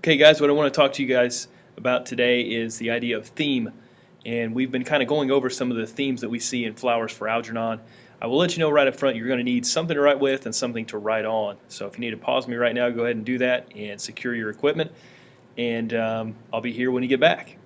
Okay, guys, what I want to talk to you guys about today is the idea of theme. And we've been kind of going over some of the themes that we see in Flowers for Algernon. I will let you know right up front you're going to need something to write with and something to write on. So if you need to pause me right now, go ahead and do that and secure your equipment. And I'll be here when you get back.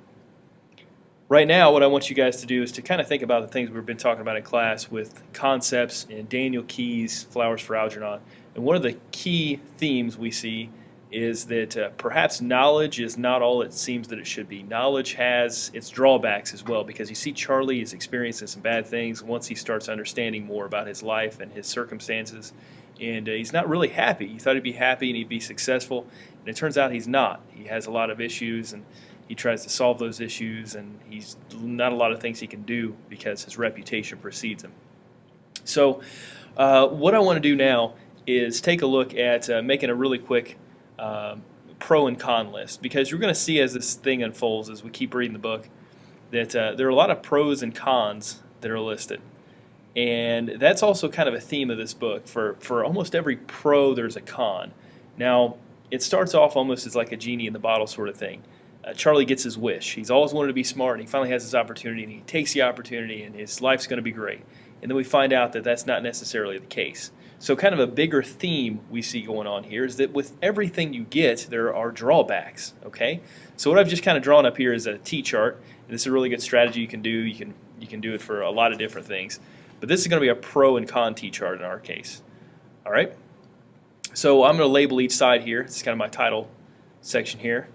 Right now, what I want you guys to do is to kind of think about the things we've been talking about in class with concepts and Daniel Keyes' Flowers for Algernon. And one of the key themes we see is that perhaps knowledge is not all it seems that it should be. Knowledge has its drawbacks as well, because you see Charlie is experiencing some bad things once he starts understanding more about his life and his circumstances, and he's not really happy. He thought he'd be happy and he'd be successful, and it turns out he's not. He has a lot of issues, and he tries to solve those issues, and he's not a lot of things he can do because his reputation precedes him. So what I want to do now is take a look at making a really quick pro and con list, because you're going to see as this thing unfolds, as we keep reading the book, that there are a lot of pros and cons that are listed. And that's also kind of a theme of this book. For almost every pro, there's a con. Now, it starts off almost as like a genie in the bottle sort of thing. Charlie gets his wish. He's always wanted to be smart, and he finally has his opportunity, and he takes the opportunity, and his life's going to be great. And then we find out that that's not necessarily the case. So kind of a bigger theme we see going on here is that with everything you get, there are drawbacks, okay? So what I've just kind of drawn up here is a T-chart. This is a really good strategy you can do. You can do it for a lot of different things. But this is going to be a pro and con T-chart in our case. All right? So I'm going to label each side here. It's kind of my title section here.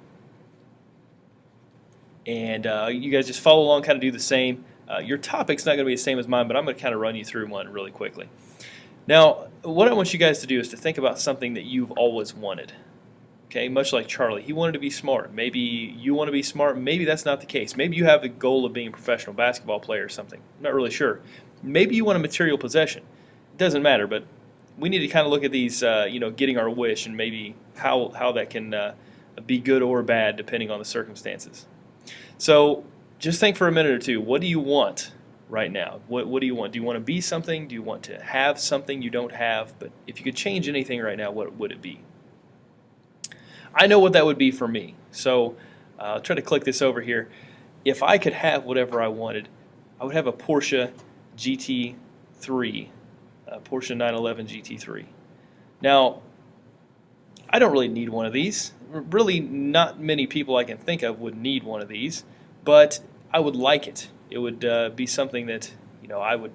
And you guys just follow along, kind of do the same. Your topic's not going to be the same as mine, but I'm going to kind of run you through one really quickly. Now, what I want you guys to do is to think about something that you've always wanted. Okay, much like Charlie, he wanted to be smart. Maybe you want to be smart. Maybe that's not the case. Maybe you have the goal of being a professional basketball player or something. I'm not really sure. Maybe you want a material possession. It doesn't matter, but we need to kind of look at these, getting our wish, and maybe how that can be good or bad depending on the circumstances. So just think for a minute or two. What do you want right now? What do you want? Do you want to be something? Do you want to have something you don't have? But if you could change anything right now, what would it be? I know what that would be for me. So I'll try to click this over here. If I could have whatever I wanted, I would have a Porsche GT3, a Porsche 911 GT3. Now, I don't really need one of these. Really, not many people I can think of would need one of these, but I would like it. It would be something that I would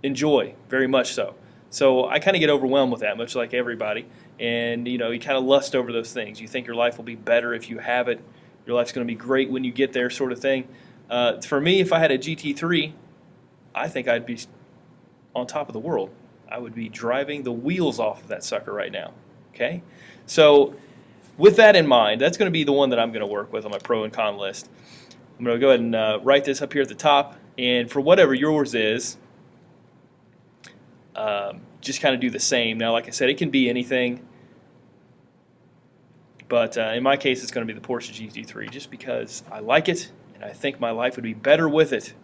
enjoy very much so. So I kind of get overwhelmed with that, much like everybody. And you kind of lust over those things. You think your life will be better if you have it. Your life's going to be great when you get there, sort of thing. For me, if I had a GT3, I think I'd be on top of the world. I would be driving the wheels off of that sucker right now. Okay, so with that in mind, that's going to be the one that I'm going to work with on my pro and con list. I'm going to go ahead and write this up here at the top, and for whatever yours is, just kind of do the same. Now, like I said, it can be anything, but in my case, it's going to be the Porsche GT3, just because I like it, and I think my life would be better with it.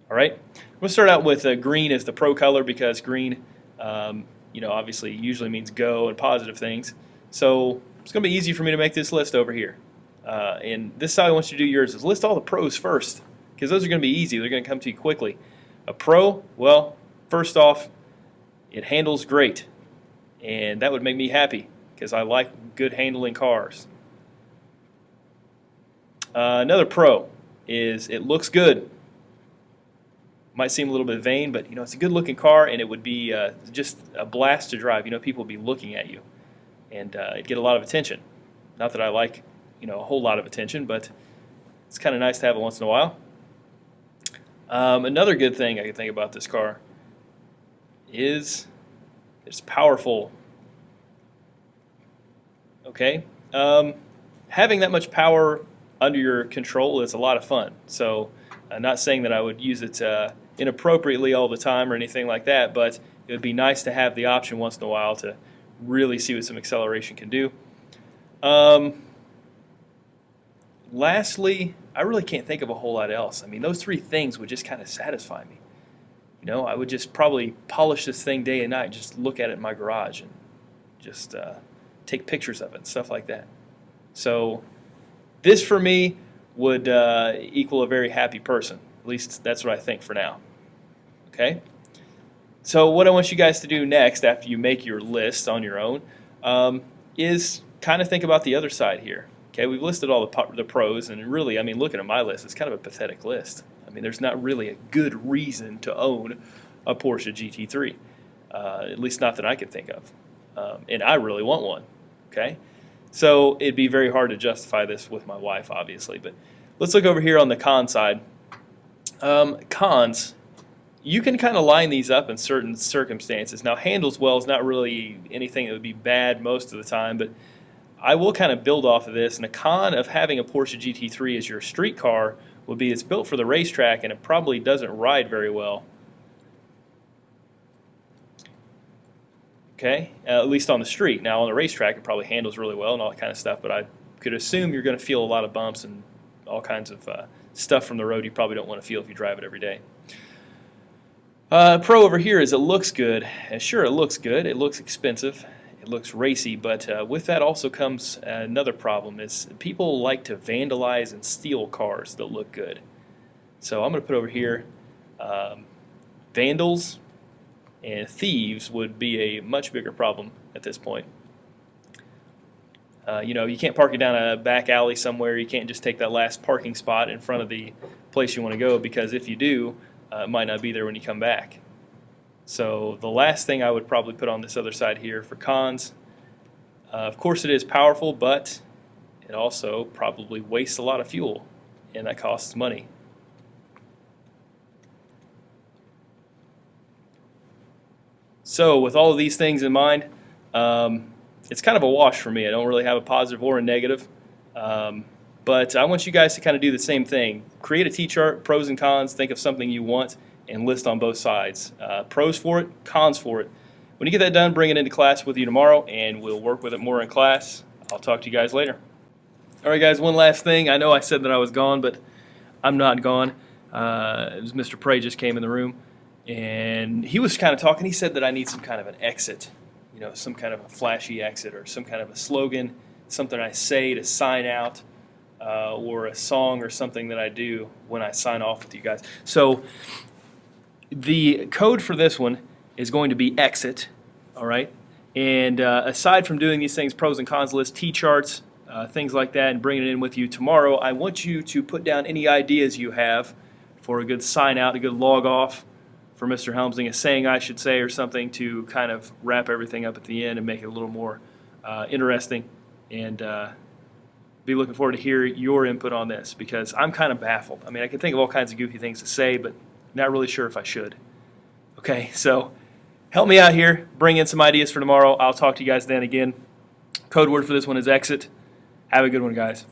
All right, I'm going to start out with green as the pro color, because green, obviously usually means go and positive things. So it's going to be easy for me to make this list over here. And this is how I want you to do yours, is list all the pros first, because those are going to be easy. They're going to come to you quickly. A pro, well, first off, it handles great, and that would make me happy because I like good handling cars. Another pro is it looks good. Might seem a little bit vain, but it's a good looking car, and it would be just a blast to drive. People would be looking at you, and it'd get a lot of attention. Not that I like a whole lot of attention, but it's kind of nice to have it once in a while. Another good thing I can think about this car is it's powerful. Okay, having that much power under your control is a lot of fun. So I'm not saying that I would use it inappropriately all the time or anything like that, but it would be nice to have the option once in a while to really see what some acceleration can do. Lastly, I really can't think of a whole lot else. I mean, those three things would just kind of satisfy me. I would just probably polish this thing day and night, just look at it in my garage and just take pictures of it and stuff like that. So this for me would equal a very happy person. At least that's what I think for now. Okay? So what I want you guys to do next after you make your list on your own is kind of think about the other side here. Okay, we've listed all the pros, and really, I mean, looking at my list, it's kind of a pathetic list. I mean, there's not really a good reason to own a Porsche GT3, at least not that I can think of, and I really want one. Okay, so it'd be very hard to justify this with my wife, obviously. But let's look over here on the con side. Cons, you can kind of line these up in certain circumstances. Now, handles well is not really anything that would be bad most of the time, but I will kind of build off of this. And a con of having a Porsche GT3 as your street car would be it's built for the racetrack and it probably doesn't ride very well. Okay, at least on the street. Now on the racetrack it probably handles really well and all that kind of stuff, but I could assume you're going to feel a lot of bumps and all kinds of stuff from the road you probably don't want to feel if you drive it every day. Pro over here is it looks good. And sure, it looks good. It looks expensive. It looks racy, but with that also comes another problem is people like to vandalize and steal cars that look good. So I'm going to put over here vandals and thieves would be a much bigger problem at this point. You know, you can't park it down a back alley somewhere. You can't just take that last parking spot in front of the place you want to go, because if you do, it might not be there when you come back. So the last thing I would probably put on this other side here for cons, of course it is powerful, but it also probably wastes a lot of fuel, and that costs money. So with all of these things in mind, it's kind of a wash for me. I don't really have a positive or a negative, but I want you guys to kind of do the same thing. Create a T-chart, pros and cons, think of something you want, and list on both sides. Pros for it, cons for it. When you get that done, bring it into class with you tomorrow, and we'll work with it more in class. I'll talk to you guys later. All right, guys, one last thing. I know I said that I was gone, but I'm not gone. It was Mr. Prey just came in the room, and he was kind of talking. He said that I need some kind of an exit, you know, some kind of a flashy exit or some kind of a slogan, something I say to sign out, or a song or something that I do when I sign off with you guys. So the code for this one is going to be exit, all right? And aside from doing these things, pros and cons list, T-charts, things like that, and bringing it in with you tomorrow, I want you to put down any ideas you have for a good sign out, a good log off for Mr. Helmsing, a saying I should say or something to kind of wrap everything up at the end and make it a little more interesting, and be looking forward to hear your input on this, because I'm kind of baffled. I mean, I can think of all kinds of goofy things to say, but not really sure if I should. Okay, so help me out here. Bring in some ideas for tomorrow. I'll talk to you guys then again. Code word for this one is exit. Have a good one, guys.